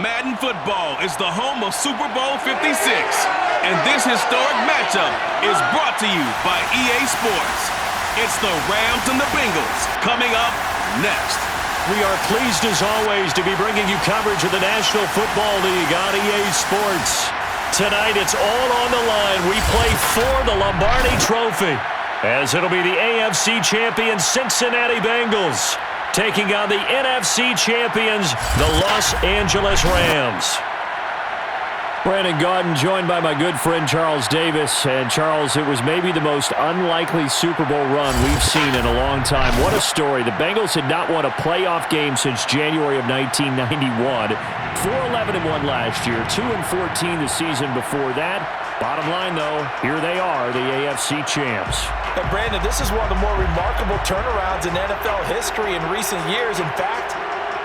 Madden football is the home of Super Bowl 56. And this historic matchup is brought to you by EA Sports. It's the Rams and the Bengals coming up next. We are pleased as always to be bringing you coverage of the National Football League on EA Sports. Tonight it's all on the line. We play for the Lombardi Trophy, as it'll be the AFC champions Cincinnati Bengals taking on the NFC champions, the Los Angeles Rams. Brandon Gaudin joined by my good friend Charles Davis. And Charles, it was maybe the most unlikely Super Bowl run we've seen in a long time. What a story. The Bengals had not won a playoff game since January of 1991. 4-11-1 last year, 2-14 the season before that. Bottom line, though, here they are, the AFC champs. And Brandon, this is one of the more remarkable turnarounds in NFL history in recent years. In fact,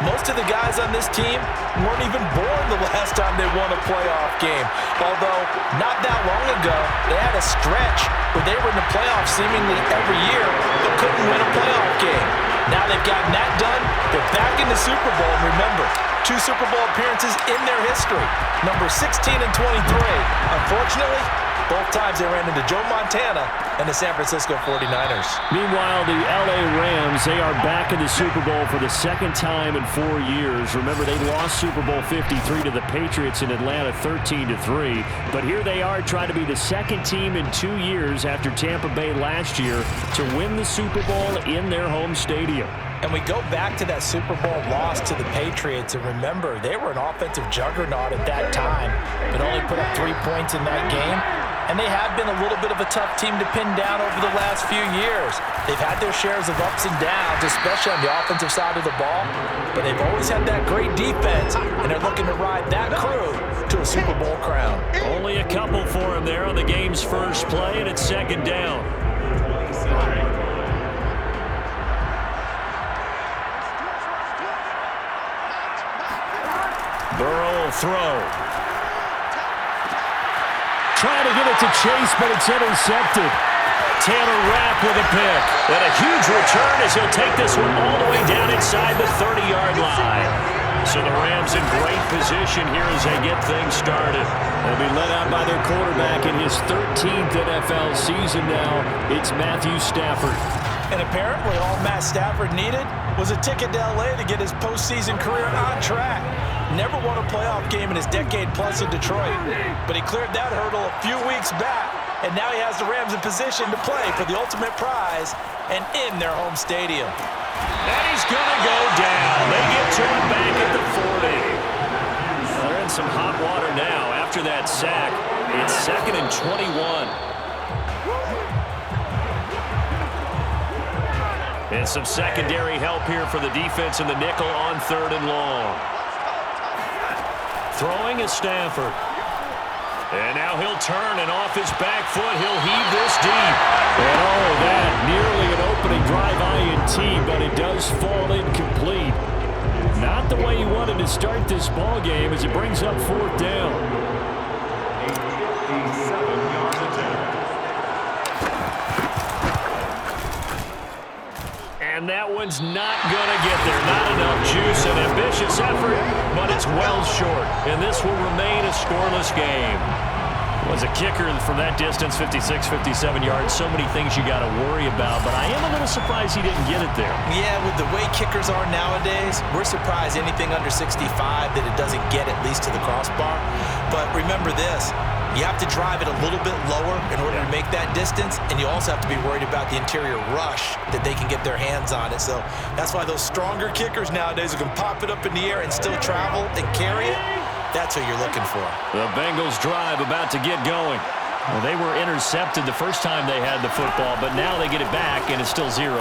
most of the guys on this team weren't even born the last time they won a playoff game. Although, not that long ago, they had a stretch where they were in the playoffs seemingly every year, but couldn't win a playoff game. Now they've gotten that done. They're back in the Super Bowl. And remember, 2 Super Bowl appearances in their history. Number 16 and 23. Unfortunately, both times they ran into Joe Montana and the San Francisco 49ers. Meanwhile, the LA Rams, they are back in the Super Bowl for the second time in 4 years. Remember, they lost Super Bowl 53 to the Patriots in Atlanta 13-3. But here they are trying to be the second team in 2 years after Tampa Bay last year to win the Super Bowl in their home stadium. And we go back to that Super Bowl loss to the Patriots, and remember, they were an offensive juggernaut at that time, but only put up 3 points in that game. And they have been a little bit of a tough team to pin down over the last few years. They've had their shares of ups and downs, especially on the offensive side of the ball, but they've always had that great defense, and they're looking to ride that crew to a Super Bowl crown. Only a couple for him there on the game's first play, and it's second down. Burrow will throw. Trying to get it to Chase, but it's intercepted. Tanner Rapp with a pick. And a huge return as he'll take this one all the way down inside the 30-yard line. So the Rams in great position here as they get things started. They'll be led out by their quarterback in his 13th NFL season now. It's Matthew Stafford. And apparently all Matt Stafford needed was a ticket to L.A. to get his postseason career on track. Never won a playoff game in his decade-plus in Detroit, but he cleared that hurdle a few weeks back, and now he has the Rams in position to play for the ultimate prize and in their home stadium. And he's going to go down. They get to him back at the 40. Well, they're in some hot water now after that sack. It's 2nd and 21. And some secondary help here for the defense in the nickel on 3rd and long. Throwing is Stafford. And now he'll turn, and off his back foot, he'll heave this deep. And oh, that nearly an opening drive INT, but it does fall incomplete. Not the way he wanted to start this ball game as it brings up 4th down. And that one's not going to get there. Not enough juice. An ambitious effort, but it's well short. And this will remain a scoreless game. Was a kicker from that distance, 56, 57 yards. So many things you got to worry about, but I am a little surprised he didn't get it there. Yeah, with the way kickers are nowadays, we're surprised anything under 65 that it doesn't get at least to the crossbar. But remember this. You have to drive it a little bit lower in order to make that distance, and you also have to be worried about the interior rush that they can get their hands on it. So that's why those stronger kickers nowadays who can pop it up in the air and still travel and carry it, that's what you're looking for. The Bengals drive about to get going. Well, they were intercepted the first time they had the football, but now they get it back, and it's still 0-0.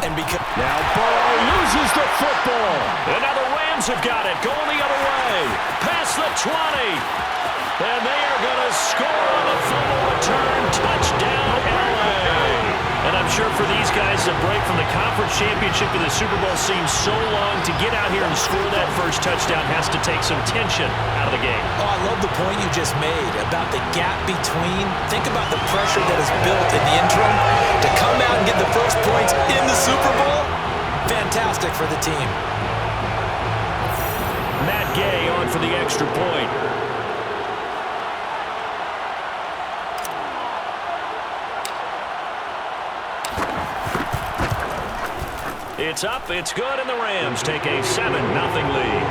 And because now Burrow loses the football. And now the Rams have got it, going the other way. Past the 20. And they are going to score on a fumble return. Touchdown, L.A. And I'm sure for these guys, the break from the conference championship to the Super Bowl seems so long. To get out here and score that first touchdown has to take some tension out of the game. Oh, I love the point you just made about the gap between. Think about the pressure that is built in the interim. To come out and get the first points in the Super Bowl, fantastic for the team. Matt Gay on for the extra point. It's up, it's good, and the Rams take a 7-0 lead.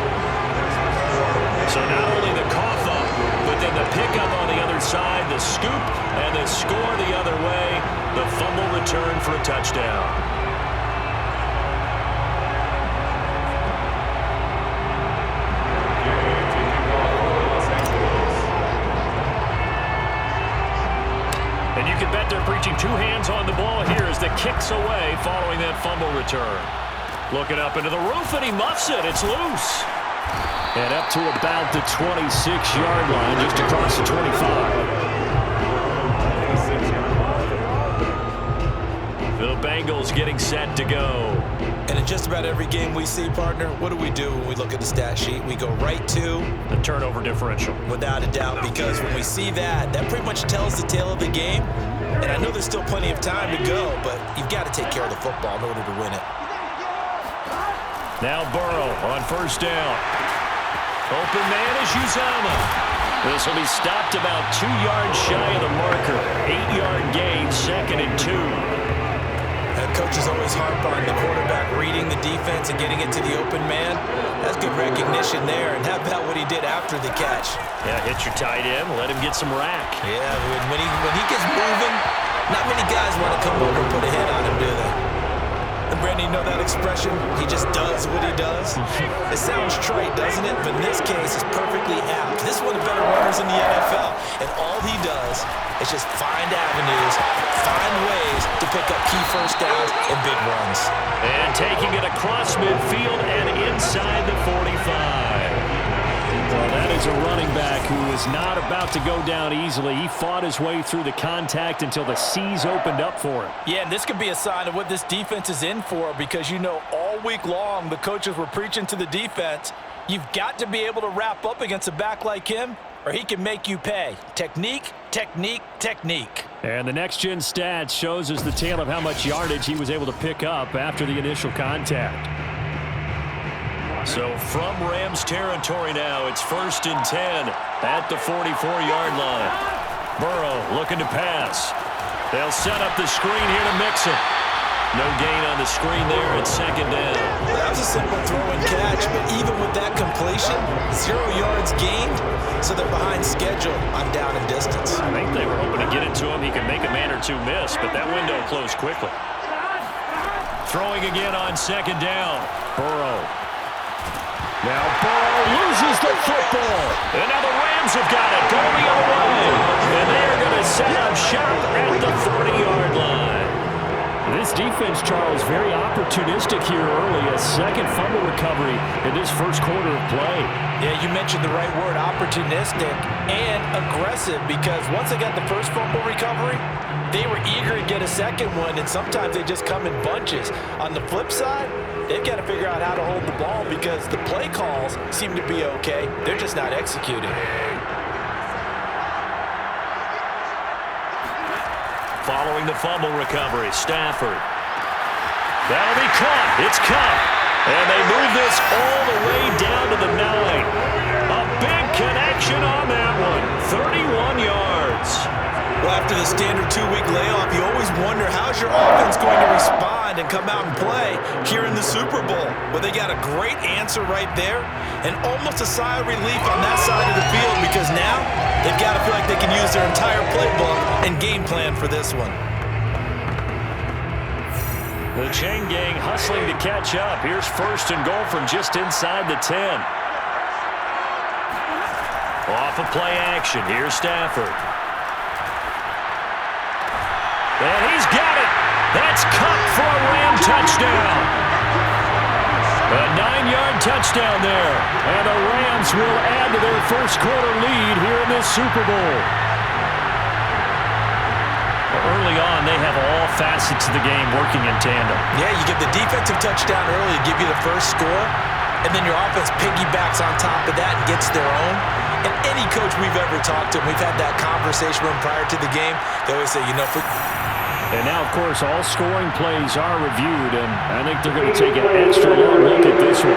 So not only the cough up, but then the pickup on the other side, the scoop, and the score the other way, the fumble return for a touchdown. And you can bet they're preaching two hands on the ball here as the kick's away following that fumble return. Looking up into the roof, and he muffs it. It's loose. And up to about the 26-yard line, just across the 25. The Bengals getting set to go. And in just about every game we see, partner, what do when we look at the stat sheet? We go right to the turnover differential. Without a doubt, because when we see that, that pretty much tells the tale of the game. And I know there's still plenty of time to go, but you've got to take care of the football in order to win it. Now Burrow on first down. Open man is Uzama. This will be stopped about 2 yards shy of the marker. 8-yard gain, 2nd and 2. Coaches always harp on the quarterback reading the defense and getting it to the open man. That's good recognition there. And how about what he did after the catch? Yeah, hit your tight end, let him get some rack. Yeah, when he gets moving, not many guys want to come over and put a hit on him, do they? And Brandon, you know that expression? He just does what he does. It sounds trite, doesn't it? But in this case, it's perfectly apt. This is one of the better runners in the NFL. And all he does is just find avenues, find ways to pick up key first downs and big runs. And taking it across midfield and inside the 45. Well, that is a running back who is not about to go down easily. He fought his way through the contact until the seas opened up for him. Yeah, and this could be a sign of what this defense is in for, because you know all week long the coaches were preaching to the defense, you've got to be able to wrap up against a back like him or he can make you pay. Technique, technique, technique. And the next-gen stats shows us the tale of how much yardage he was able to pick up after the initial contact. So from Rams territory now, it's 1st and 10 at the 44-yard line. Burrow looking to pass. They'll set up the screen here to mix it. No gain on the screen there at 2nd down. That was a simple throw and catch, but even with that completion, 0 yards gained, so they're behind schedule on down and distance. I think they were hoping to get it to him. He could make a man or two miss, but that window closed quickly. Throwing again on 2nd down. Burrow. Now Burrow loses the football. And now the Rams have got it. Going the other way. And they are going to set up shop at the 40-yard line. This defense, Charles, very opportunistic here early. A second fumble recovery in this first quarter of play. Yeah, you mentioned the right word, opportunistic and aggressive, because once they got the first fumble recovery, they were eager to get a second one, and sometimes they just come in bunches. On the flip side, they've got to figure out how to hold the ball because the play calls seem to be okay. They're just not executing. Following the fumble recovery, Stafford. That'll be caught. It's caught. And they move this all the way down to the 9. A big connection on that one. 31 yards. Well, after the standard 2-week layoff, you always wonder how's your offense going to respond and come out and play here in the Super Bowl. Well, they got a great answer right there and almost a sigh of relief on that side of the field, because now they've got to feel like they can use their entire playbook and game plan for this one. The chain gang hustling to catch up. Here's 1st and goal from just inside the 10. Off of play action. Here's Stafford. And he's got it. That's caught for a Ram touchdown. A 9-yard touchdown there. And the Rams will add to their first quarter lead here in this Super Bowl. Early on, they have all facets of the game working in tandem. Yeah, you give the defensive touchdown early to give you the first score, and then your offense piggybacks on top of that and gets their own. And any coach we've ever talked to, we've had that conversation with them prior to the game, they always say, you know, and now, of course, all scoring plays are reviewed, and I think they're going to take an extra long look at this one.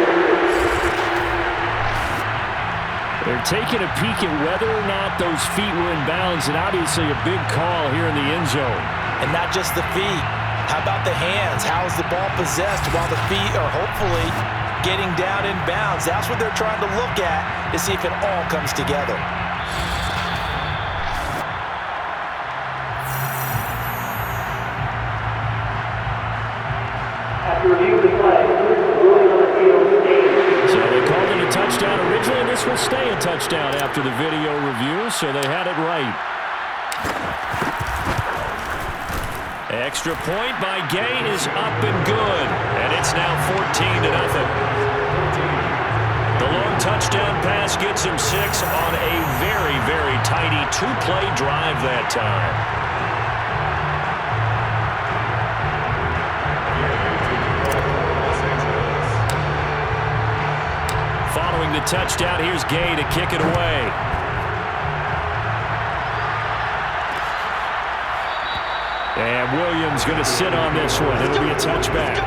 They're taking a peek at whether or not those feet were in bounds, and obviously a big call here in the end zone. And not just the feet. How about the hands? How is the ball possessed while the feet are hopefully getting down in bounds? That's what they're trying to look at to see if it all comes together. So they called it a touchdown. Originally, this will stay a touchdown after the video review, so they had it right. Extra point by Gay is up and good, and it's now 14-0. The long touchdown pass gets him 6 on a very, very tidy two-play drive that time. Following the touchdown, here's Gay to kick it away. And Williams going to sit on this one. It'll be a touchback.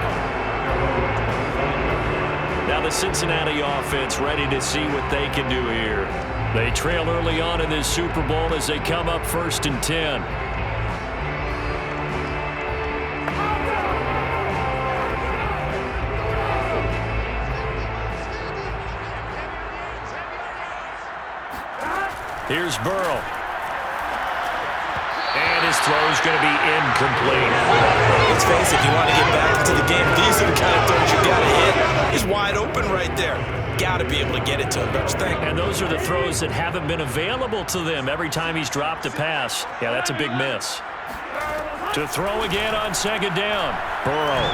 Now the Cincinnati offense ready to see what they can do here. They trail early on in this Super Bowl as they come up 1st and 10. Here's Burrow. And his throw is going to be incomplete. Let's face it, if you want to get back into the game, these are the kind of throws you got to hit. He's wide open right there. Got to be able to get it to him, don't you think? And those are the throws that haven't been available to them every time he's dropped a pass. Yeah, that's a big miss. To throw again on 2nd down. Burrow.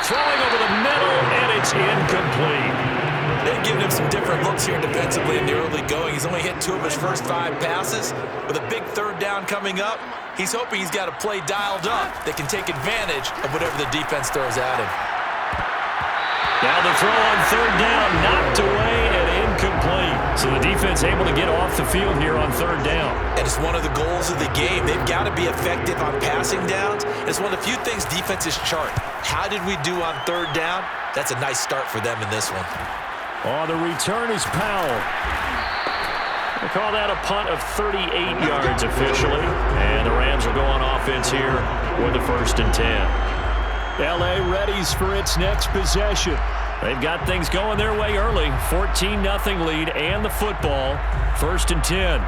Throwing over the middle, and it's incomplete. They've given him some different looks here defensively in the early going. He's only hit 2 of his first 5 passes. With a big 3rd down coming up, he's hoping he's got a play dialed up that can take advantage of whatever the defense throws at him. Now the throw on 3rd down, knocked away and incomplete. So the defense able to get off the field here on 3rd down. And it's one of the goals of the game. They've got to be effective on passing downs. It's one of the few things defenses chart. How did we do on 3rd down? That's a nice start for them in this one. On the return is Powell. They call that a punt of 38 yards officially. And the Rams will go on offense here with the 1st and 10. L.A. readies for its next possession. They've got things going their way early. 14-0 lead and the football. 1st and 10.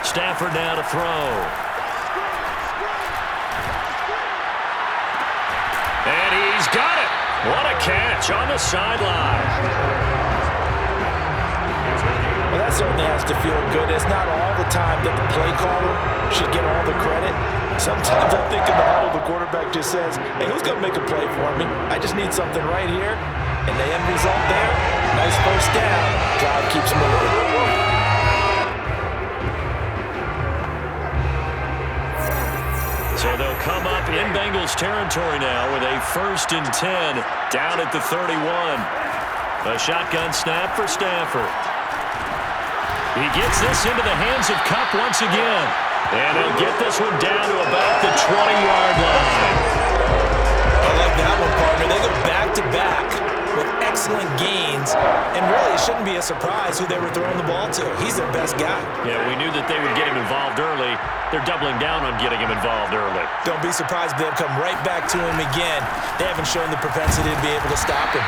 Stafford now to throw. And he's got it. What a catch on the sideline. Well, that certainly has to feel good. It's not all the time that the play caller should get all the credit. Sometimes I think in the huddle, the quarterback just says, hey, who's going to make a play for me? I just need something right here. And the end result there, nice 1st down. Drive keeps moving. So they'll come up in Bengals territory now with a 1st and 10 down at the 31. A shotgun snap for Stafford. He gets this into the hands of Kupp once again. And he'll get this one down to about the 20-yard line. I like that one, partner. They go back-to-back with excellent gains. And really, it shouldn't be a surprise who they were throwing the ball to. He's their best guy. Yeah, we knew that they would get him involved early. They're doubling down on getting him involved early. Don't be surprised if they'll come right back to him again. They haven't shown the propensity to be able to stop him.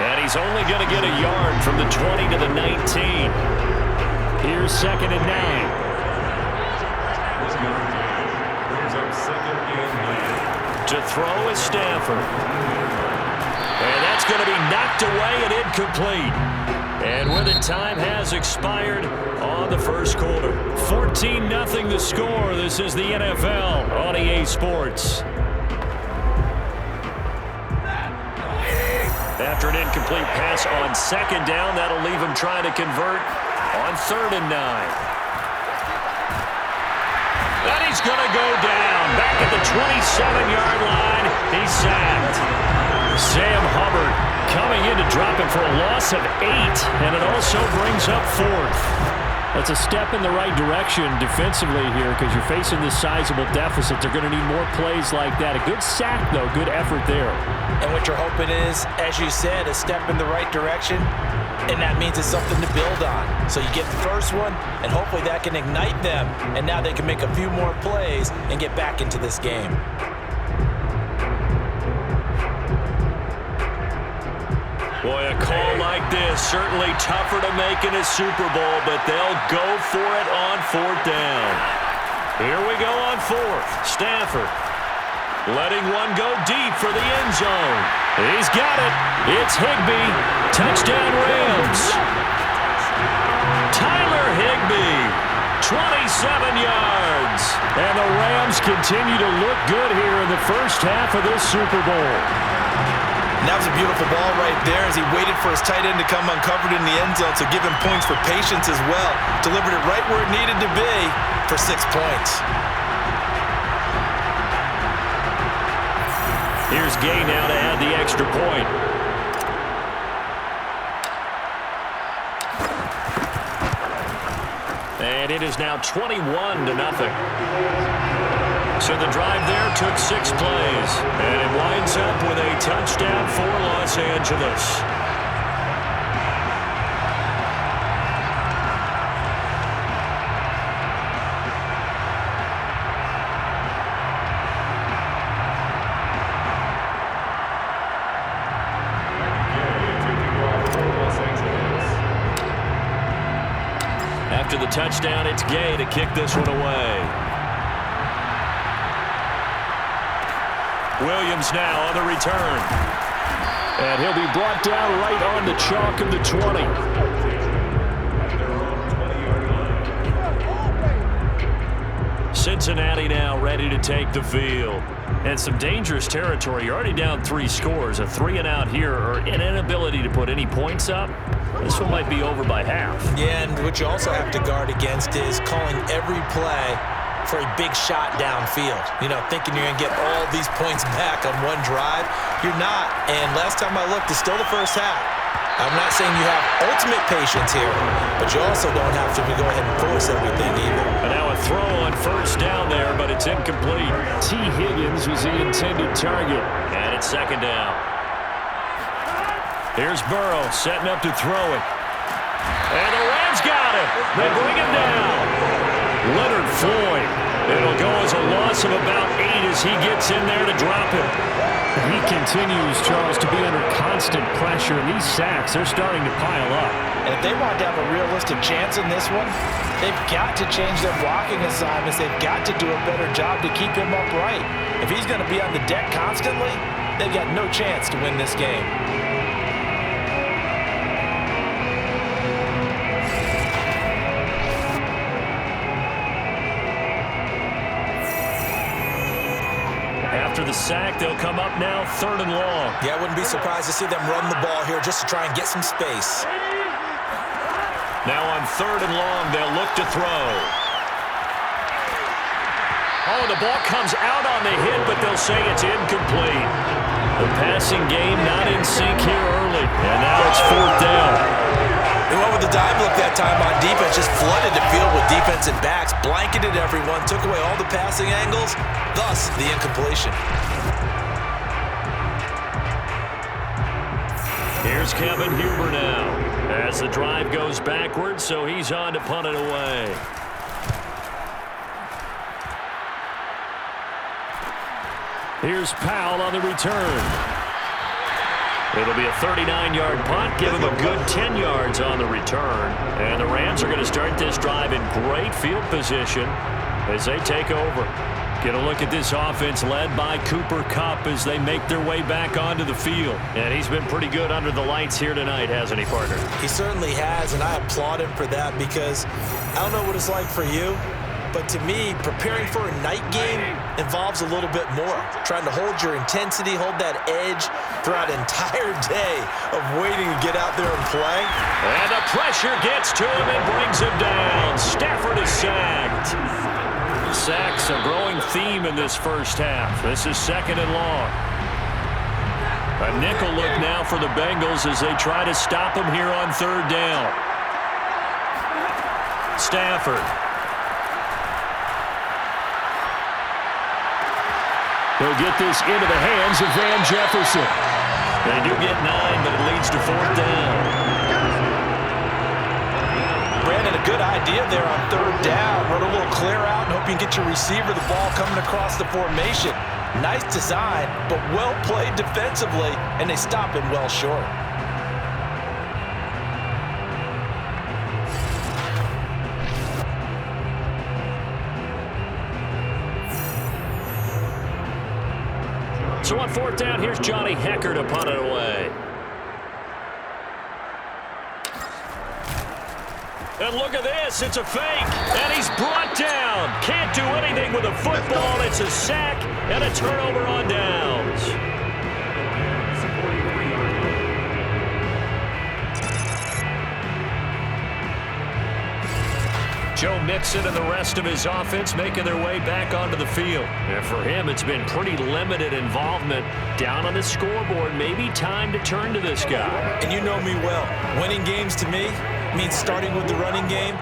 And he's only going to get a yard from the 20 to the 19. Here's 2nd and 9. To throw is Stafford. And that's going to be knocked away and incomplete. And with it, time has expired on the 1st quarter. 14-0 the score. This is the NFL on EA Sports. After an incomplete pass on 2nd down, that'll leave him trying to convert on 3rd and 9. And he's going to go down. Back at the 27-yard line. He's sacked. Sam Hubbard coming in to dropping for a loss of 8, and it also brings up 4th. That's a step in the right direction defensively here because you're facing this sizable deficit. They're going to need more plays like that. A good sack, though. Good effort there. And what you're hoping is, as you said, a step in the right direction, and that means it's something to build on. So you get the first one, and hopefully that can ignite them, and now they can make a few more plays and get back into this game. Boy, a call like this, certainly tougher to make in a Super Bowl, but they'll go for it on 4th down. Here we go on 4th. Stafford letting one go deep for the end zone. He's got it. It's Higbee. Touchdown Rams. Tyler Higbee, 27 yards. And the Rams continue to look good here in the first half of this Super Bowl. And that was a beautiful ball right there as he waited for his tight end to come uncovered in the end zone, so give him points for patience as well. Delivered it right where it needed to be for 6 points. Here's Gay now to add the extra point. And it is now 21-0. So the drive there took 6 plays, and it winds up with a touchdown for Los Angeles. After the touchdown, it's Gay to kick this one away. Williams now on the return. And he'll be brought down right on the chalk of the 20. Cincinnati now ready to take the field. And some dangerous territory. You're already down 3 scores. A 3-and-out here or an inability to put any points up. This one might be over by half. Yeah, and what you also have to guard against is calling every play for a big shot downfield. You know, thinking you're going to get all these points back on one drive. You're not. And last time I looked, it's still the first half. I'm not saying you have ultimate patience here, but you also don't have to go ahead and force everything either. And now a throw on first down there, but it's incomplete. T. Higgins was the intended target. And it's 2nd down. Here's Burrow setting up to throw it. And the Rams got it. They bring him down. Leonard Floyd. It'll go as a loss of about 8 as he gets in there to drop him. He continues, Charles, to be under constant pressure. These sacks, they're starting to pile up. And if they want to have a realistic chance in this one, they've got to change their blocking assignments. They've got to do a better job to keep him upright. If he's going to be on the deck constantly, they've got no chance to win this game. After the sack, they'll come up now 3rd and long. Yeah, I wouldn't be surprised to see them run the ball here just to try and get some space. Now on 3rd and long, they'll look to throw. Oh, the ball comes out on the hit, but they'll say it's incomplete. The passing game not in sync here early, and now it's 4th down. They went with the dive look that time on defense, just flooded the field with defensive backs, blanketed everyone, took away all the passing angles, thus the incompletion. Here's Kevin Huber now, as the drive goes backwards, so he's on to punt it away. Here's Powell on the return. It'll be a 39-yard punt, give him a good 10 yards on the return. And the Rams are going to start this drive in great field position as they take over. Get a look at this offense led by Cooper Kupp as they make their way back onto the field. And he's been pretty good under the lights here tonight, hasn't he, partner? He certainly has, and I applaud him for that because I don't know what it's like for you, but to me, preparing for a night game involves a little bit more. Trying to hold your intensity, hold that edge throughout an entire day of waiting to get out there and play. And the pressure gets to him and brings him down. Stafford is sacked. Sacks a growing theme in this first half. This is 2nd and long. A nickel look now for the Bengals as they try to stop him here on third down. Stafford. He'll get this into the hands of Van Jefferson. They do get 9, but it leads to fourth down. Brandon, a good idea there on third down. Run a little clear out and hope you can get your receiver the ball coming across the formation. Nice design, but well played defensively, and they stop him well short. So on fourth down, here's Johnny Hecker to punt it away. And look at this, it's a fake, and he's brought down. Can't do anything with a football. It's a sack and a turnover on downs. Joe Mixon and the rest of his offense making their way back onto the field. And for him, it's been pretty limited involvement down on the scoreboard. Maybe time to turn to this guy. And you know me well. Winning games to me means starting with the running game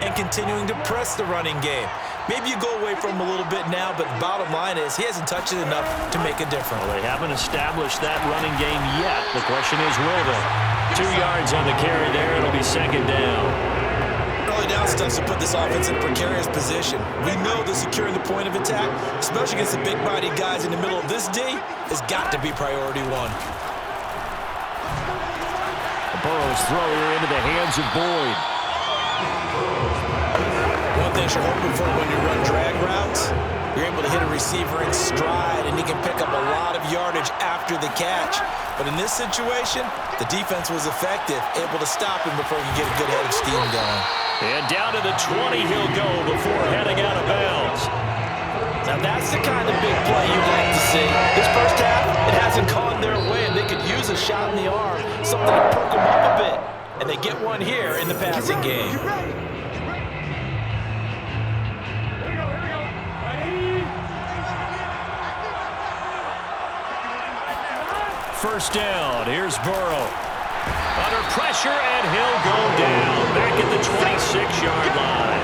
and continuing to press the running game. Maybe you go away from him a little bit now, but the bottom line is he hasn't touched it enough to make a difference. Well, they haven't established that running game yet. The question is, will they? 2 yards on the carry there. It'll be second down. Early down stuff to put this offense in a precarious position. We know that securing the point of attack, especially against the big-bodied guys in the middle of this D, has got to be priority one. Burrow's throw here into the hands of Boyd. One thing you're hoping for when you run drag routes, you're able to hit a receiver in stride, and he can pick up a lot of yardage after the catch. But in this situation, the defense was effective, able to stop him before he could get a good head of steam going. And down to the 20 he'll go before heading out of bounds. Now that's the kind of big play you like to see. This first half, it hasn't gone their way, and they could use a shot in the arm, something to perk them up a bit. And they get one here in the passing game. First down, here's Burrow. Under pressure, and he'll go down. Back at the 26-yard line.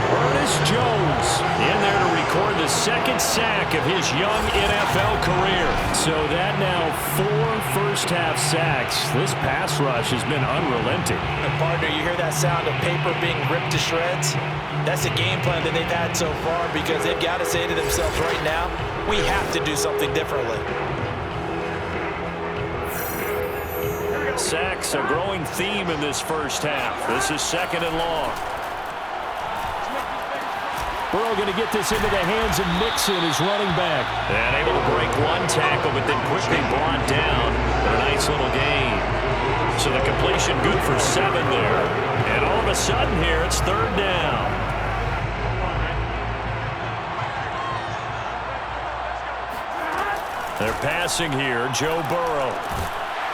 Ernest Jones in there to record the second sack of his young NFL career. So that now 4 first-half sacks. This pass rush has been unrelenting. And partner, you hear that sound of paper being ripped to shreds? That's the game plan that they've had so far because they've got to say to themselves right now, we have to do something differently. Sacks, a growing theme in this first half. This is second and long. Burrow going to get this into the hands of Mixon, his running back. And able to break one tackle, but then quickly brought down. But a nice little gain. So the completion good for 7 there. And all of a sudden here, it's third down. They're passing here, Joe Burrow.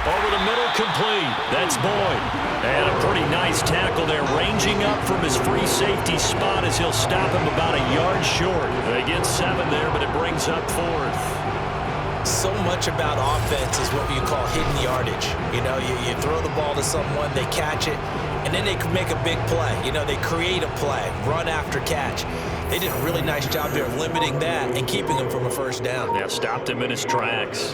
Over the middle, complete. That's Boyd. And a pretty nice tackle there, ranging up from his free safety spot as he'll stop him about a yard short. They get 7 there, but it brings up 4th. So much about offense is what you call hidden yardage. You know, you throw the ball to someone, they catch it, and then they can make a big play. You know, they create a play, run after catch. They did a really nice job there of limiting that and keeping him from a first down. Yeah, stopped him in his tracks.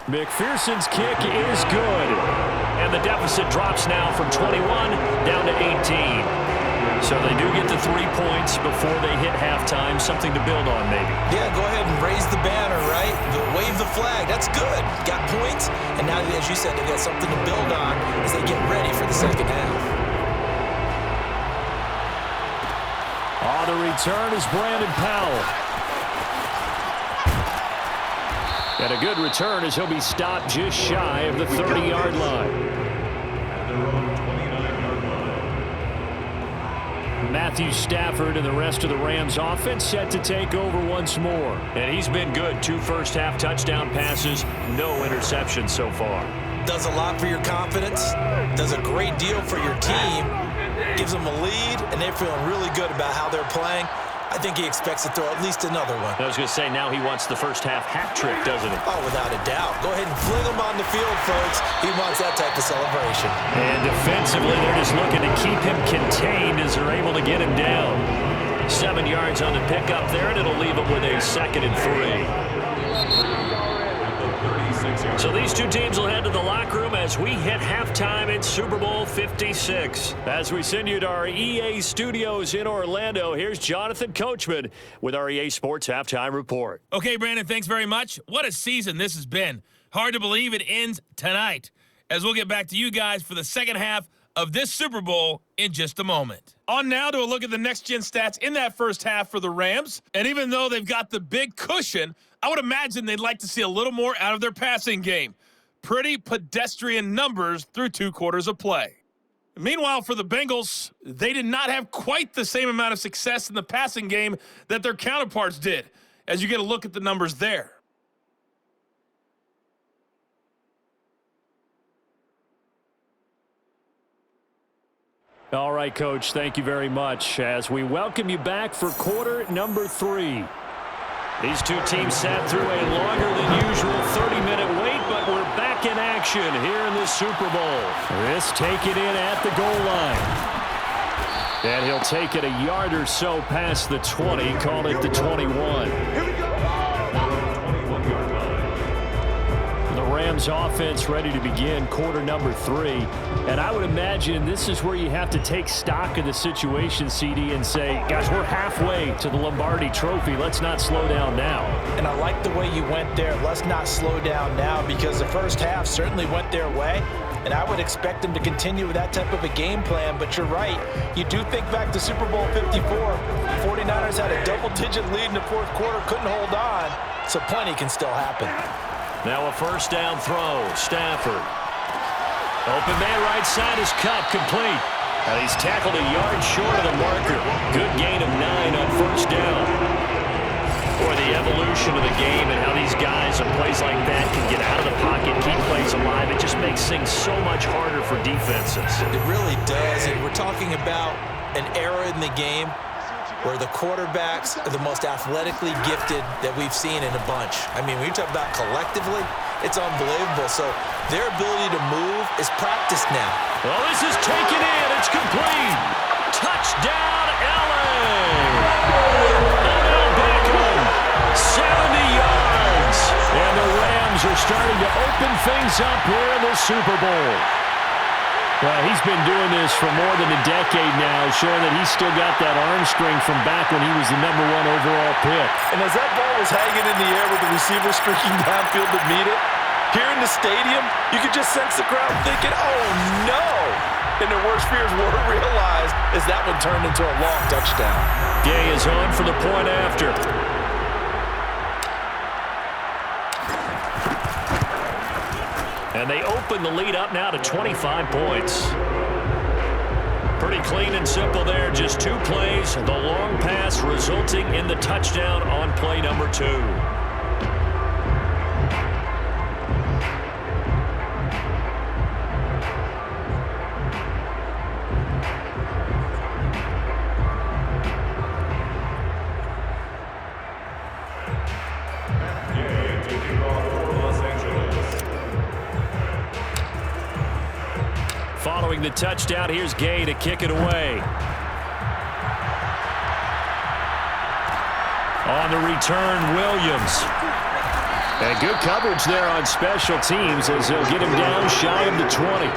McPherson's kick is good. And the deficit drops now from 21 down to 18. So they do get the 3 points before they hit halftime. Something to build on, maybe. Yeah, go ahead and raise the banner, right? Wave the flag. That's good. Got points. And now, as you said, they got something to build on as they get ready for the second half. On the return is Brandon Powell. And a good return as he'll be stopped just shy of the 30-yard line. Matthew Stafford and the rest of the Rams offense set to take over once more. And he's been good. 2 first-half touchdown passes, no interceptions so far. Does a lot for your confidence, does a great deal for your team, gives them a lead, and they're feeling really good about how they're playing. I think he expects to throw at least another one. I was going to say, now he wants the first half hat trick, doesn't he? Oh, without a doubt. Go ahead and fling him on the field, folks. He wants that type of celebration. And defensively, they're just looking to keep him contained as they're able to get him down. 7 yards on the pickup there, and it'll leave him with a 2nd and 3. So these two teams will head to the locker room as we hit halftime in Super Bowl 56. As we send you to our EA studios in Orlando, here's Jonathan Coachman with our EA Sports Halftime Report. Okay, Brandon, thanks very much. What a season this has been. Hard to believe it ends tonight, as we'll get back to you guys for the second half of this Super Bowl in just a moment. On now to a look at the next-gen stats in that first half for the Rams. And even though they've got the big cushion, I would imagine they'd like to see a little more out of their passing game. Pretty pedestrian numbers through 2 quarters of play. Meanwhile, for the Bengals, they did not have quite the same amount of success in the passing game that their counterparts did, as you get a look at the numbers there. All right, Coach, thank you very much as we welcome you back for quarter number 3. These two teams sat through a longer than usual 30-minute wait, but we're back in action here in the Super Bowl. This taken in at the goal line. And he'll take it a yard or so past the 20, call it the 21. The Rams offense ready to begin quarter number 3. And I would imagine this is where you have to take stock of the situation, CD, and say, guys, we're halfway to the Lombardi Trophy. Let's not slow down now. And I like the way you went there. Let's not slow down now, because the first half certainly went their way. And I would expect them to continue with that type of a game plan. But you're right. You do think back to Super Bowl 54. 49ers had a double-digit lead in the fourth quarter, couldn't hold on. So plenty can still happen. Now a first down throw. Stafford. Open man right side is cut, complete. And he's tackled a yard short of the marker. Good gain of 9 on first down. Boy, the evolution of the game and how these guys on plays like that can get out of the pocket, keep plays alive, it just makes things so much harder for defenses. It really does, and we're talking about an era in the game where the quarterbacks are the most athletically gifted that we've seen in a bunch. I mean, when you talk about collectively, it's unbelievable. So their ability to move is practiced now. Well, this is taken in. It's complete. Touchdown, LA. Odell Beckham, 70 yards. And the Rams are starting to open things up here in the Super Bowl. Well, he's been doing this for more than a decade now, showing that he's still got that arm strength from back when he was the #1 overall pick. And as that ball was hanging in the air with the receiver streaking downfield to meet it, here in the stadium, you could just sense the crowd thinking, oh, no. And their worst fears were realized as that one turned into a long touchdown. Gay is on for the point after. And they open the lead up now to 25 points. Pretty clean and simple there. Just 2 plays. The long pass resulting in the touchdown on play number 2. Following the touchdown, here's Gay to kick it away. On the return, Williams. And good coverage there on special teams as they'll get him down shy of the 20.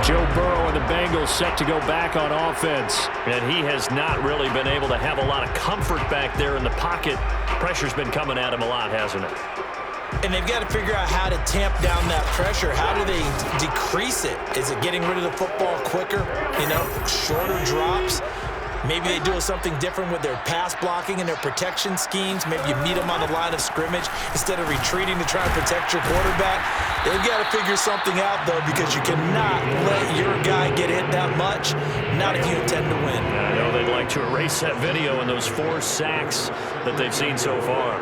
Joe Burrow and the Bengals set to go back on offense. And he has not really been able to have a lot of comfort back there in the pocket. Pressure's been coming at him a lot, hasn't it? And they've got to figure out how to tamp down that pressure. How do they decrease it? Is it getting rid of the football quicker? You know, shorter drops? Maybe they do something different with their pass blocking and their protection schemes. Maybe you meet them on the line of scrimmage instead of retreating to try and protect your quarterback. They've got to figure something out, though, because you cannot let your guy get hit that much, not if you intend to win. I know they'd like to erase that video and those 4 sacks that they've seen so far.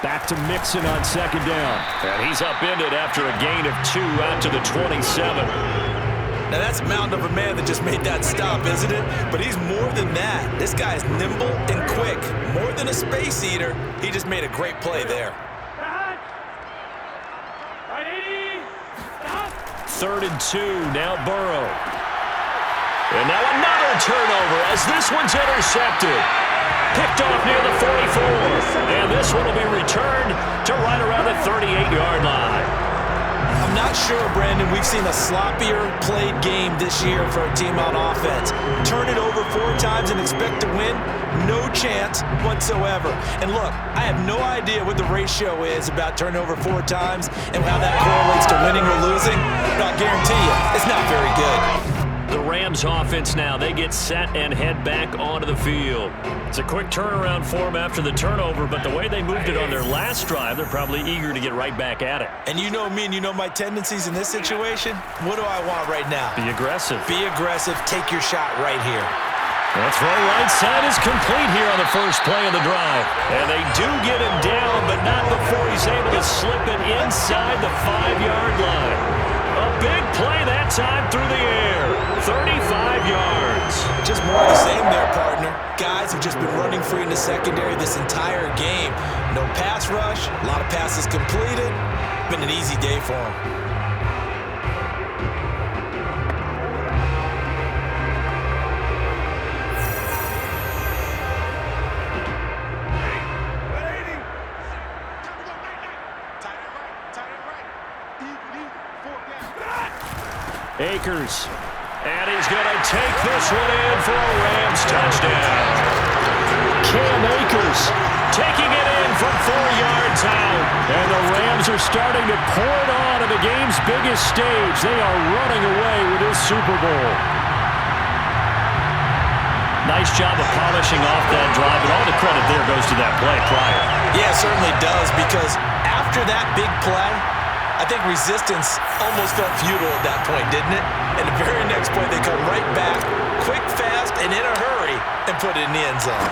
Back to Mixon on second down. And he's upended after a gain of 2 out to the 27. Now, that's a mountain of a man that just made that stop, isn't it? But he's more than that. This guy is nimble and quick. More than a space eater, he just made a great play there. 3rd and 2, now Burrow. And now another turnover as this one's intercepted. Picked off near the 44. And this one will be returned to right around the 38-yard line. I'm not sure, Brandon, we've seen a sloppier played game this year for a team on offense. Turn it over 4 times and expect to win? No chance whatsoever. And look, I have no idea what the ratio is about turnover 4 times and how that correlates to winning or losing, but I'll guarantee you, it's not very good. The Rams offense now, they get set and head back onto the field. It's a quick turnaround for them after the turnover, but the way they moved it on their last drive, they're probably eager to get right back at it. And you know me and you know my tendencies in this situation. What do I want right now? Be aggressive. Be aggressive. Take your shot right here. That's right. Right side is complete here on the first play of the drive. And they do get him down, but not before he's able to slip it inside the 5-yard line. A big play that time through the air. 35 yards. Just more of the same there, partner. Guys have just been running free in the secondary this entire game. No pass rush, a lot of passes completed. Been an easy day for them. Akers, and he's going to take this one in for a Rams touchdown. Cam Akers taking it in from 4 yards out. And the Rams are starting to pour it on at the game's biggest stage. They are running away with this Super Bowl. Nice job of polishing off that drive, and all the credit there goes to that play prior. Yeah, it certainly does, because after that big play, I think resistance almost felt futile at that point, didn't it? And the very next play, they come right back, quick, fast, and in a hurry, and put it in the end zone.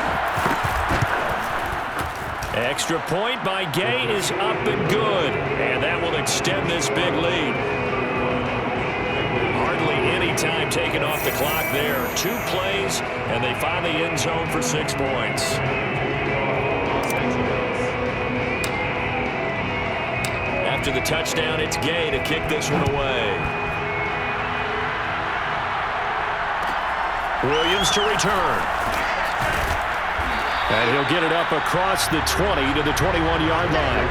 Extra point by Gay is up and good, and that will extend this big lead. Hardly any time taken off the clock there. 2 plays, and they find the end zone for 6 points. After the touchdown, it's Gay to kick this one away. Williams to return. And he'll get it up across the 20 to the 21-yard line.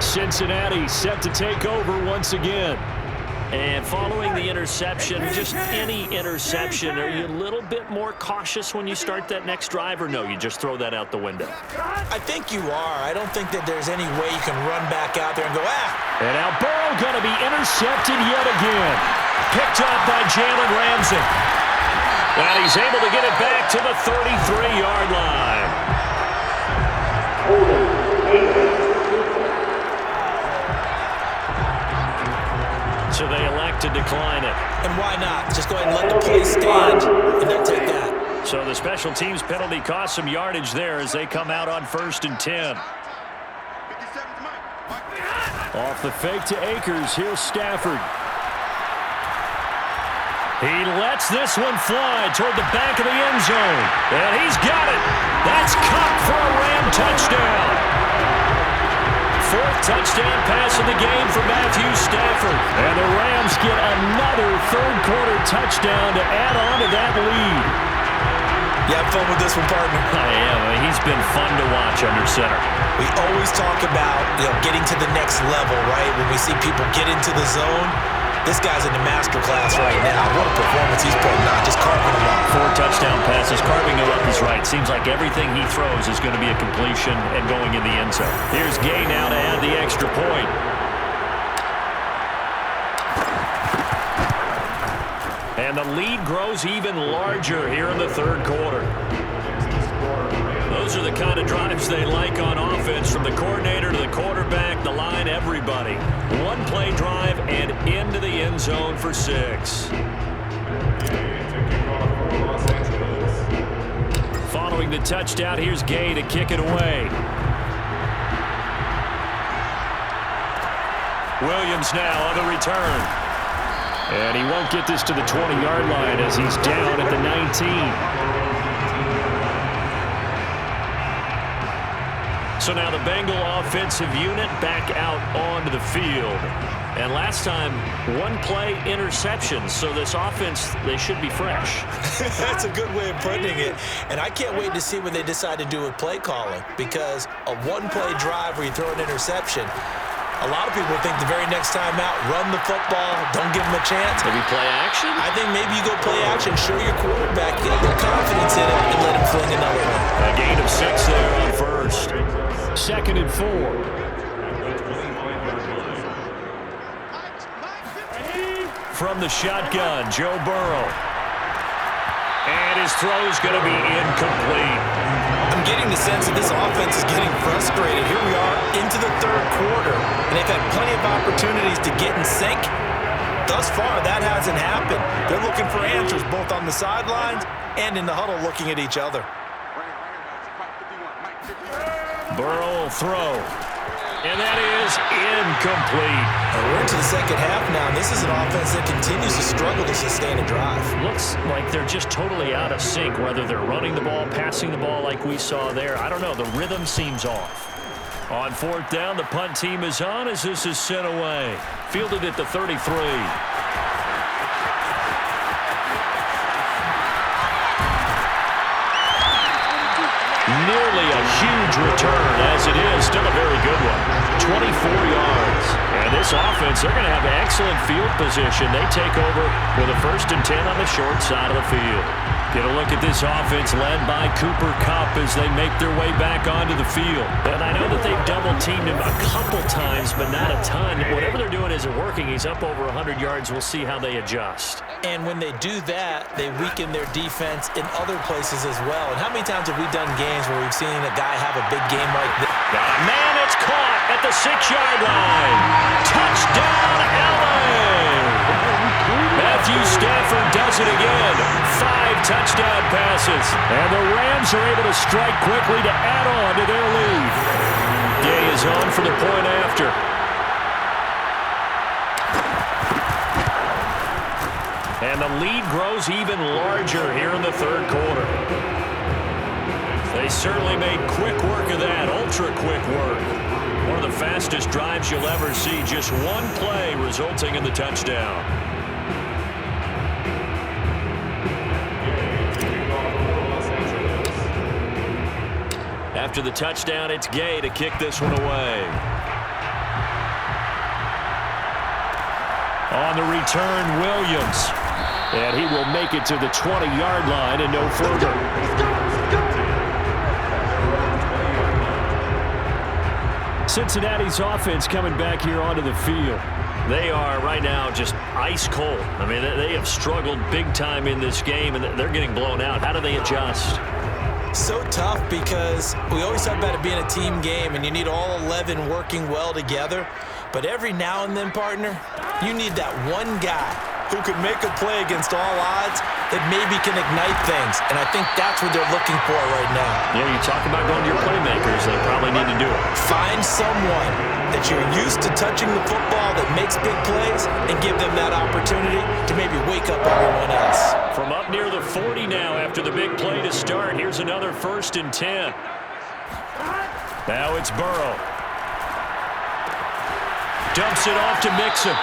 Cincinnati set to take over once again. And following the interception, just any interception, are you a little bit more cautious when you start that next drive, or no, you just throw that out the window? I think you are. I don't think that there's any way you can run back out there and go, And now Burrow going to be intercepted yet again. Picked up by Jalen Ramsey. And he's able to get it back to the 33-yard line. So they elect to decline it. And why not? Just go ahead and let the play stand, and they'll take that. So the special teams penalty cost some yardage there as they come out on 1st and 10. Off the fake to Akers, here's Stafford. He lets this one fly toward the back of the end zone. And he's got it. That's caught for a Ram touchdown. 4th touchdown pass of the game for Matthew Stafford. And the Rams get another 3rd-quarter touchdown to add on to that lead. You have fun with this one, partner? I am. He's been fun to watch under center. We always talk about, getting to the next level, right? When we see people get into the zone, this guy's in the master class right now. What a performance he's putting on, just carving them up. 4 touchdown passes, carving them up is right. Seems like everything he throws is going to be a completion and going in the end zone. Here's Gay now to add the extra point. And the lead grows even larger here in the 3rd quarter. Those are the kind of drives they like on offense, from the coordinator to the quarterback, the line, everybody. 1-play drive and into the end zone for 6. Following the touchdown, here's Gay to kick it away. Williams now on the return. And he won't get this to the 20-yard line as he's down at the 19. So now the Bengal offensive unit back out onto the field. And last time, one-play interception. So this offense, they should be fresh. That's a good way of putting it. And I can't wait to see what they decide to do with play calling, because a one-play drive where you throw an interception, a lot of people think the very next time out, run the football, don't give them a chance. Maybe play action? I think maybe you go play action, show your quarterback, get a little confidence in it, and let him fling another one. A gain of 6 there on first. 2nd and 4. From the shotgun, Joe Burrow. And his throw's going to be incomplete. I'm getting the sense that this offense is getting frustrated. Here we are into the third quarter, and they've had plenty of opportunities to get in sync. Thus far, that hasn't happened. They're looking for answers both on the sidelines and in the huddle looking at each other. Burrow will throw. And that is incomplete. And we're into the second half now, and this is an offense that continues to struggle to sustain a drive. Looks like they're just totally out of sync, whether they're running the ball, passing the ball like we saw there. I don't know. The rhythm seems off. On 4th down, the punt team is on as this is sent away. Fielded at the 33. Nearly a huge return, as it is. Still a very good one. 24 yards. And this offense, they're going to have excellent field position. They take over with a 1st and 10 on the short side of the field. Get a look at this offense led by Cooper Kupp as they make their way back onto the field. And I know that they've double-teamed him a couple times, but not a ton. Whatever they're doing isn't working. He's up over 100 yards. We'll see how they adjust. And when they do that, they weaken their defense in other places as well. And how many times have we done games where we've seen a guy have a big game like this? Got a man, it's caught at the 6-yard line. Touchdown, LA! Matthew Stafford does it again. 5 touchdown passes. And the Rams are able to strike quickly to add on to their lead. Gay is on for the point after. And the lead grows even larger here in the third quarter. They certainly made quick work of that, ultra-quick work. One of the fastest drives you'll ever see, just one play resulting in the touchdown. After the touchdown, it's Gay to kick this one away. On the return, Williams. And he will make it to the 20-yard line and no further. Cincinnati's offense coming back here onto the field. They are right now just ice cold. I mean, they have struggled big time in this game, and they're getting blown out. How do they adjust? So tough, because we always talk about it being a team game, and you need all 11 working well together. But every now and then, partner, you need that one guy who could make a play against all odds that maybe can ignite things. And I think that's what they're looking for right now. Yeah, you talk about going to your playmakers. They probably need to do it. Find someone that you're used to touching the football that makes big plays and give them that opportunity to maybe wake up everyone else. From up near the 40 now after the big play to start, here's another 1st and 10. Now it's Burrow. Dumps it off to Mixon.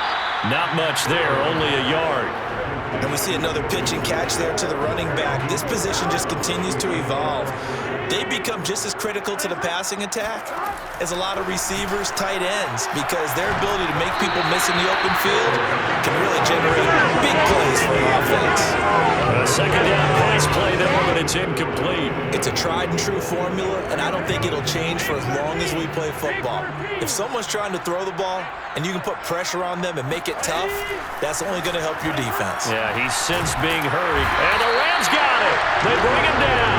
Not much there, only a yard. And we see another pitch and catch there to the running back. This position just continues to evolve. They become just as critical to the passing attack as a lot of receivers, tight ends, because their ability to make people miss in the open field can really generate big plays for an offense. A 2nd down pass play there, but it's incomplete. It's a tried-and-true formula, and I don't think it'll change for as long as we play football. If someone's trying to throw the ball and you can put pressure on them and make it tough, that's only going to help your defense. Yeah, he's since being hurried. And the Rams got it. They bring him down.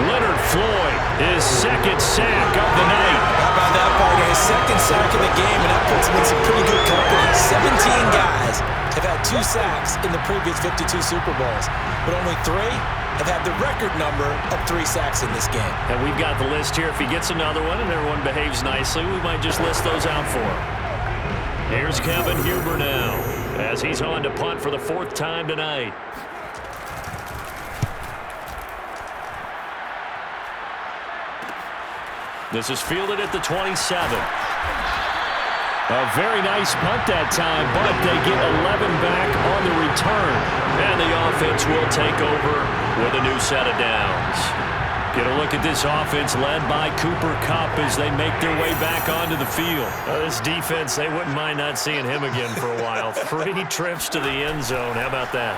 Leonard Floyd, his 2nd sack of the night. How about that, partner? His 2nd sack of the game, and that puts him in some pretty good company. 17 guys have had 2 sacks in the previous 52 Super Bowls, but only 3 have had the record number of 3 sacks in this game. And we've got the list here. If he gets another one and everyone behaves nicely, we might just list those out for him. Here's Kevin Huber now, as he's on to punt for the 4th time tonight. This is fielded at the 27. A very nice punt that time, but they get 11 back on the return. And the offense will take over with a new set of downs. Get a look at this offense led by Cooper Kupp as they make their way back onto the field. This defense, they wouldn't mind not seeing him again for a while. 3 trips to the end zone. How about that?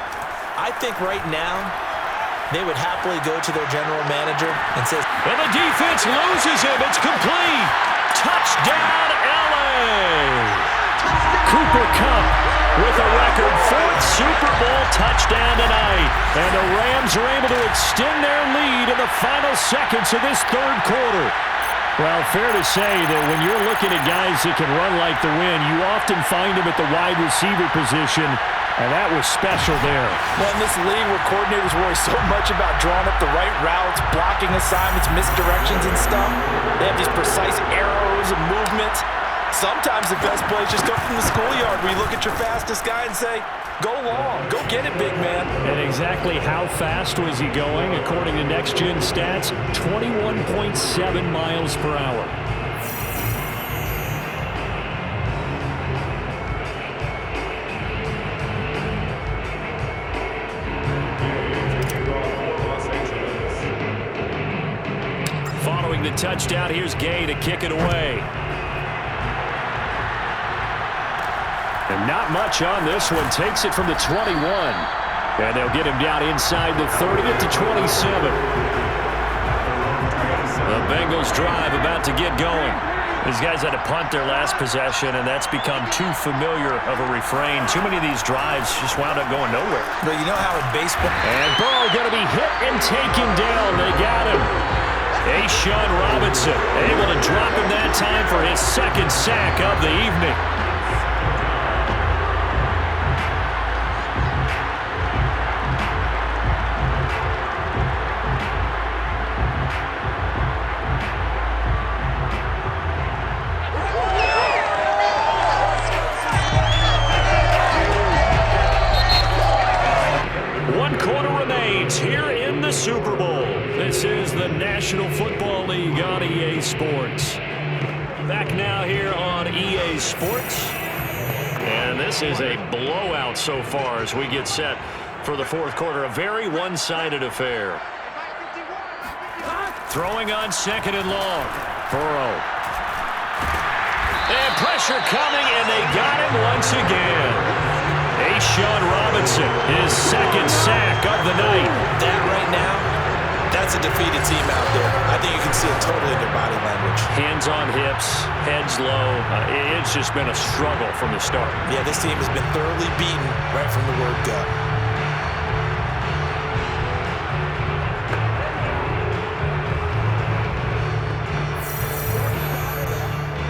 I think right now they would happily go to their general manager and say, and the defense loses him. It's complete. Touchdown, LA. Cooper Kupp with a record 4th Super Bowl touchdown tonight. And the Rams are able to extend their lead in the final seconds of this 3rd quarter. Well, fair to say that when you're looking at guys that can run like the wind, you often find them at the wide receiver position, and that was special there. Well, in this league where coordinators worry so much about drawing up the right routes, blocking assignments, misdirections and stuff, they have these precise arrows and movements. Sometimes the best plays just come from the schoolyard where you look at your fastest guy and say, go long, go get it, big man. And exactly how fast was he going? According to Next Gen Stats, 21.7 miles per hour. Following the touchdown, here's Gay to kick it away. And not much on this one. Takes it from the 21. And they'll get him down inside the 30 at the 27. The Bengals drive about to get going. These guys had to punt their last possession, and that's become too familiar of a refrain. Too many of these drives just wound up going nowhere. But you know how in baseball... And Burrow going to be hit and taken down. They got him. A'Shawn Robinson able to drop him that time for his 2nd sack of the evening. Super Bowl. This is the National Football League on EA Sports. Back now here on EA Sports. And this is a blowout so far as we get set for the 4th quarter. A very one-sided affair. Throwing on 2nd and long. Burrow. And pressure coming, and they got him once again. A'Shawn Robinson, his 2nd sack of the night. That right now, that's a defeated team out there. I think you can see it totally in their body language. Hands on hips, heads low. It's just been a struggle from the start. Yeah, this team has been thoroughly beaten right from the word go.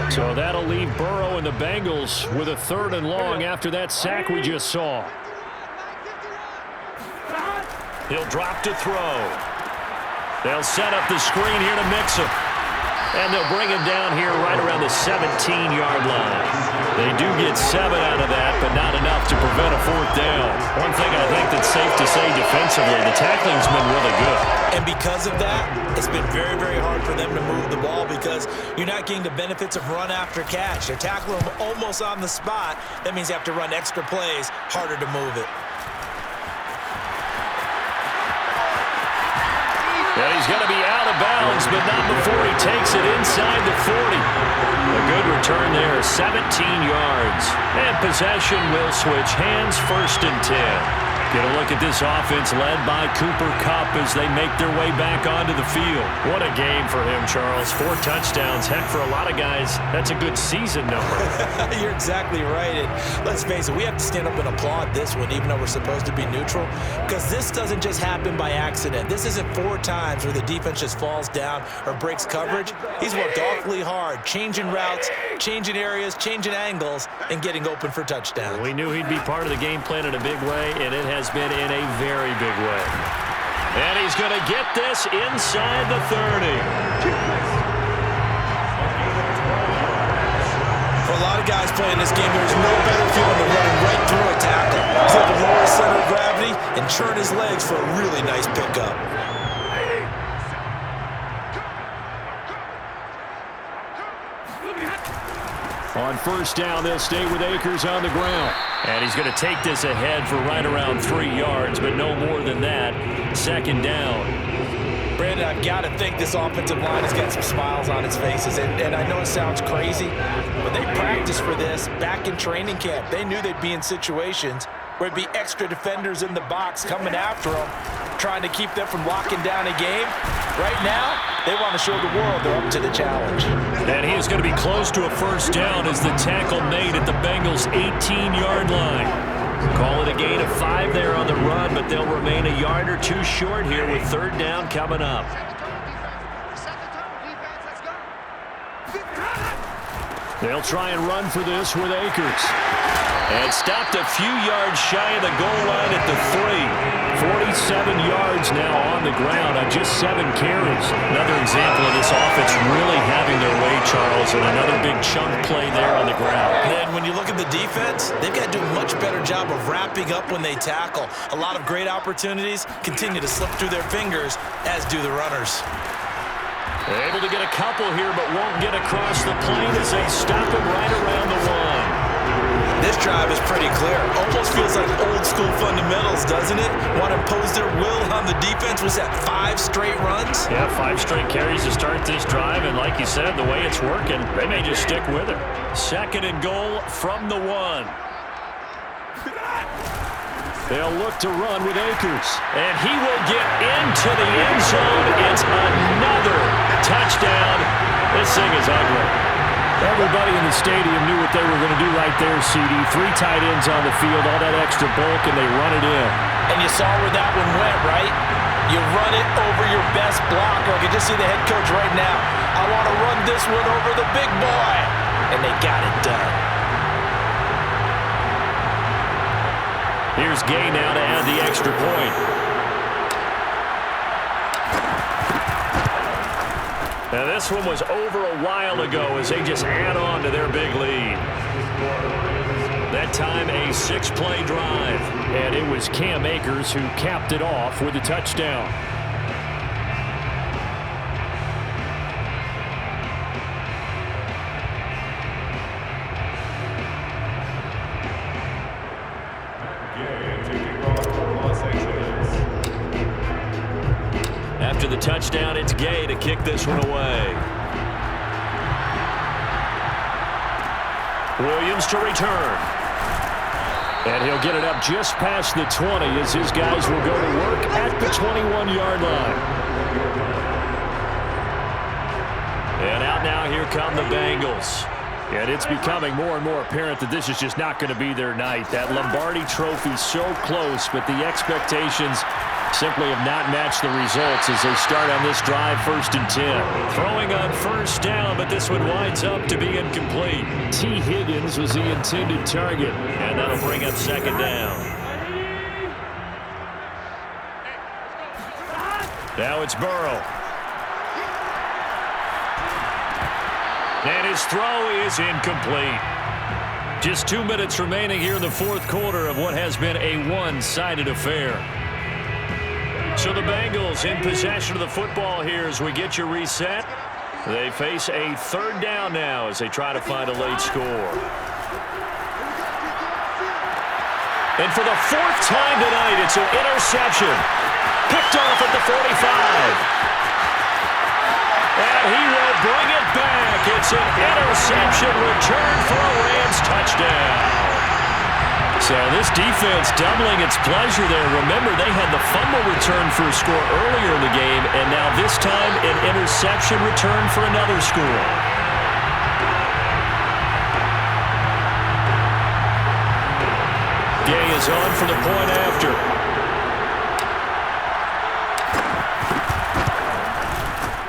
So that'll leave Burrow and the Bengals with a 3rd and long after that sack we just saw. He'll drop to throw. They'll set up the screen here to mix him. And they'll bring him down here right around the 17-yard line. They do get 7 out of that, but not enough to prevent a 4th down. One thing I think that's safe to say defensively, the tackling's been really good. And because of that, it's been very, very hard for them to move the ball because you're not getting the benefits of run after catch. They're tackling them almost on the spot. That means you have to run extra plays, harder to move it. And he's going to be out of bounds, but not before he takes it inside the 40. A good return there, 17 yards. And possession will switch hands, 1st and 10. Get a look at this offense led by Cooper Kupp as they make their way back onto the field. What a game for him, Charles. 4 touchdowns. Heck, for a lot of guys, that's a good season number. You're exactly right. And let's face it, we have to stand up and applaud this one, even though we're supposed to be neutral, because this doesn't just happen by accident. This isn't 4 times where the defense just falls down or breaks coverage. He's worked awfully hard, changing routes, changing areas, changing angles, and getting open for touchdowns. We knew he'd be part of the game plan in a big way, and it has been in a very big way. And he's going to get this inside the 30. For a lot of guys playing this game, there's no better feeling than running right through a tackle. He's able to lower his center of gravity and churn his legs for a really nice pickup. On first down, they'll stay with Akers on the ground. And he's going to take this ahead for right around 3 yards, but no more than that. Second down. Brandon, I've got to think this offensive line has got some smiles on its faces. And I know it sounds crazy, but they practiced for this back in training camp. They knew they'd be in situations where it'd be extra defenders in the box coming after them, trying to keep them from locking down a game. Right now, they want to show the world they're up to the challenge. And he is going to be close to a first down as the tackle made at the Bengals' 18-yard line. Call it a gain of 5 there on the run, but they'll remain a yard or 2 short here with third down coming up. They'll try and run for this with Akers. And stopped a few yards shy of the goal line at the 3. 47 yards now on the ground on just 7 carries. Another example of this offense really having their way, Charles, and another big chunk play there on the ground. And when you look at the defense, they've got to do a much better job of wrapping up when they tackle. A lot of great opportunities continue to slip through their fingers, as do the runners. Able to get a couple here, but won't get across the plane as they stop him right around the 1. This drive is pretty clear. Almost feels like old school fundamentals, doesn't it? Want to impose their will on the defense. Was that 5 straight runs? Yeah, 5 straight carries to start this drive, and like you said, the way it's working, they may just stick with it. Second and goal from the 1. They'll look to run with Akers. And he will get into the end zone. It's another touchdown. This thing is ugly. Everybody in the stadium knew what they were going to do right there, CD. 3 tight ends on the field, all that extra bulk, and they run it in. And you saw where that one went, right? You run it over your best blocker. I can just see the head coach right now. I want to run this one over the big boy. And they got it done. Here's Gay now to add the extra point. Now this one was over a while ago as they just add on to their big lead. That time a 6-play drive. And it was Cam Akers who capped it off with a touchdown. After the touchdown, it's Gay to kick this one away. Williams to return. And he'll get it up just past the 20 as his guys will go to work at the 21-yard line. And out now, here come the Bengals. And it's becoming more and more apparent that this is just not going to be their night. That Lombardi Trophy so close, but the expectations simply have not matched the results as they start on this drive, 1st and 10. Throwing on first down, but this one winds up to be incomplete. T. Higgins was the intended target. And that'll bring up second down. Now it's Burrow. And his throw is incomplete. Just 2 minutes remaining here in the 4th quarter of what has been a one-sided affair. So the Bengals in possession of the football here as we get you reset. They face a 3rd down now as they try to find a late score. And for the 4th time tonight, it's an interception. Picked off at the 45. And he will bring it back. It's an interception return for a Rams touchdown. So this defense doubling its pleasure there. Remember, they had the fumble return for a score earlier in the game, and now this time an interception return for another score. Gay is on for the point after.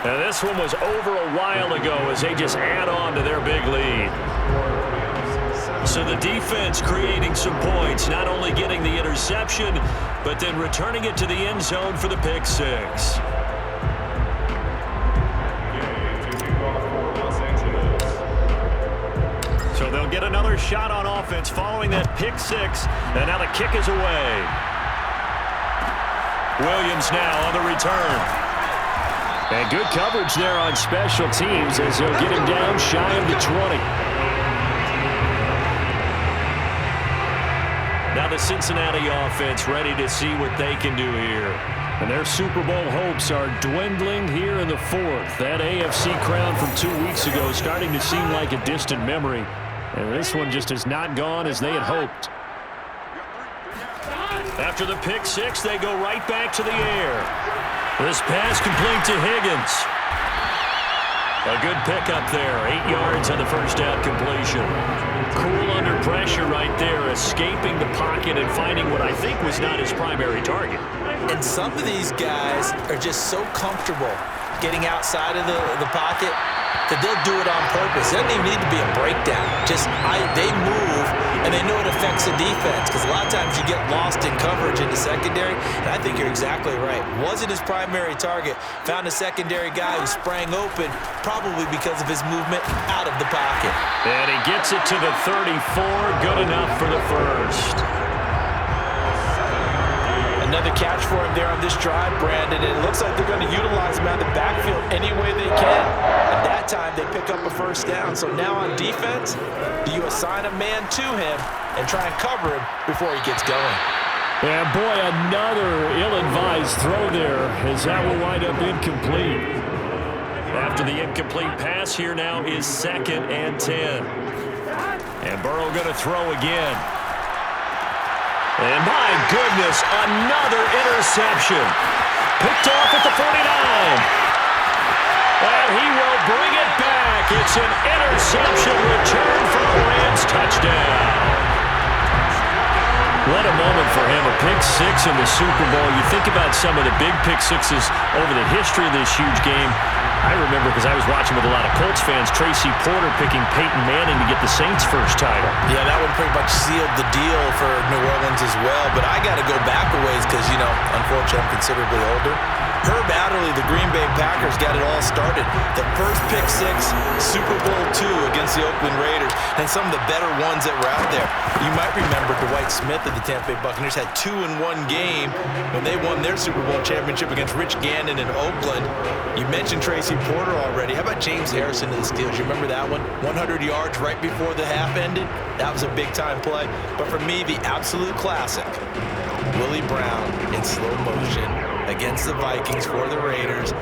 Now this one was over a while ago as they just add on to their big lead. So the defense creating some points, not only getting the interception, but then returning it to the end zone for the pick 6. So they'll get get another shot on offense following that pick six, and now the kick is away. Williams now on the return. And good coverage there on special teams as he'll get him down shy of the 20. Now the Cincinnati offense ready to see what they can do here. And their Super Bowl hopes are dwindling here in the fourth. That AFC crown from 2 weeks ago is starting to seem like a distant memory. And this one just has not gone as they had hoped. After the pick six, they go right back to the air. This pass complete to Higgins. A good pickup there. 8 yards on the first down completion. Cool under pressure right there, escaping the pocket and finding what I think was not his primary target. And some of these guys are just so comfortable getting outside of the pocket that they'll do it on purpose. It doesn't even need to be a breakdown. They move, and they know it affects the defense, because a lot of times you get lost in coverage in the secondary, and I think you're exactly right. Wasn't his primary target. Found a secondary guy who sprang open, probably because of his movement out of the pocket. And he gets it to the 34. Good enough for the first. Another catch for him there on this drive, Brandon. And it looks like they're going to utilize him out of the backfield any way they can. And that time, they pick up a first down. So now on defense, do you assign a man to him and try and cover him before he gets going? And boy, another ill-advised throw there, as that will wind up incomplete. After the incomplete pass, here now is 2nd and 10. And Burrow going to throw again. And my goodness, another interception. Picked off at the 49. And he will bring it back. It's an interception return for a Rams touchdown. What a moment for him, a pick six in the Super Bowl. You think about some of the big pick sixes over the history of this huge game. I remember, because I was watching with a lot of Colts fans, Tracy Porter picking Peyton Manning to get the Saints' first title. Yeah, that one pretty much sealed the deal for New Orleans as well. But I got to go back a ways because, unfortunately, I'm considerably older. Herb Adderley, the Green Bay Packers, got it all started. The first pick six, Super Bowl II against the Oakland Raiders, and some of the better ones that were out there. You might remember Dwight Smith of the Tampa Bay Buccaneers had 2-in-1 game when they won their Super Bowl championship against Rich Gannon in Oakland. You mentioned Tracy Porter already. How about James Harrison of the Steelers? You remember that one? 100 yards right before the half ended? That was a big-time play. But for me, the absolute classic, Willie Brown in slow motion against the Vikings for the Raiders.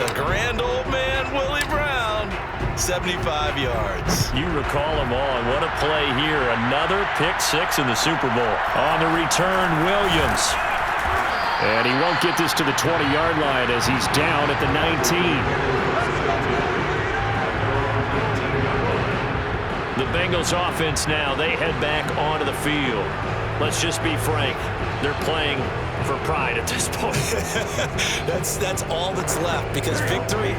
The grand old man, Willie Brown, 75 yards. You recall them all. What a play here. Another pick six in the Super Bowl. On the return, Williams. And he won't get this to the 20-yard line as he's down at the 19. The Bengals offense now, they head back onto the field. Let's just be frank. They're playing for pride at this point. That's all that's left, because victory,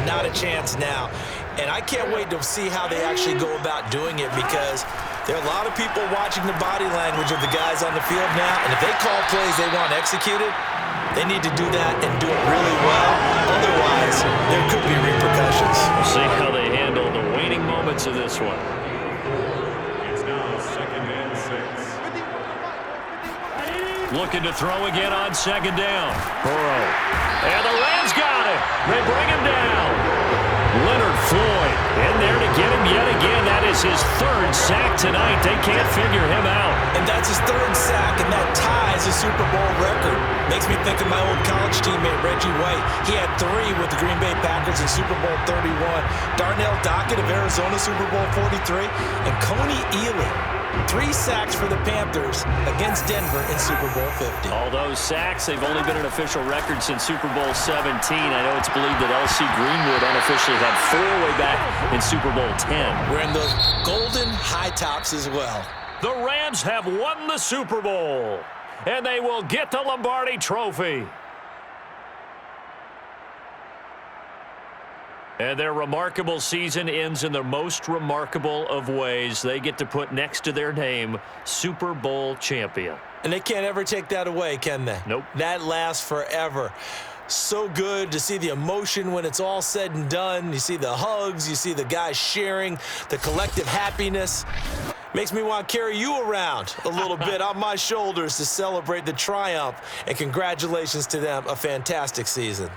not a chance now. And I can't wait to see how they actually go about doing it, because there are a lot of people watching the body language of the guys on the field now, and if they call plays they want executed, they need to do that and do it really well. Otherwise, there could be repercussions. We'll see how they handle the waning moments of this one. It's now 2nd and 6. Looking to throw again on 2nd down. Burrow. And the Rams got it. They bring him down. Leonard Floyd in there to get him yet again. That is his 3rd sack tonight. They can't figure him out. And that's his 3rd sack, and that ties a Super Bowl record. Makes me think of my old college teammate, Reggie White. He had 3 with the Green Bay Packers in Super Bowl 31. Darnell Dockett of Arizona, Super Bowl 43. And Coney Ealy, 3 sacks for the Panthers against Denver in Super Bowl 50. All those sacks, they've only been an official record since Super Bowl 17. I know it's believed that L.C. Greenwood unofficially had 4 way back in Super Bowl 10. Wearing those golden high tops as well. The Rams have won the Super Bowl, and they will get the Lombardi Trophy. And their remarkable season ends in the most remarkable of ways. They get to put next to their name, Super Bowl champion. And they can't ever take that away, can they? Nope. That lasts forever. So good to see the emotion when it's all said and done. You see the hugs, you see the guys sharing, the collective happiness. Makes me want to carry you around a little bit on my shoulders to celebrate the triumph. And congratulations to them, a fantastic season.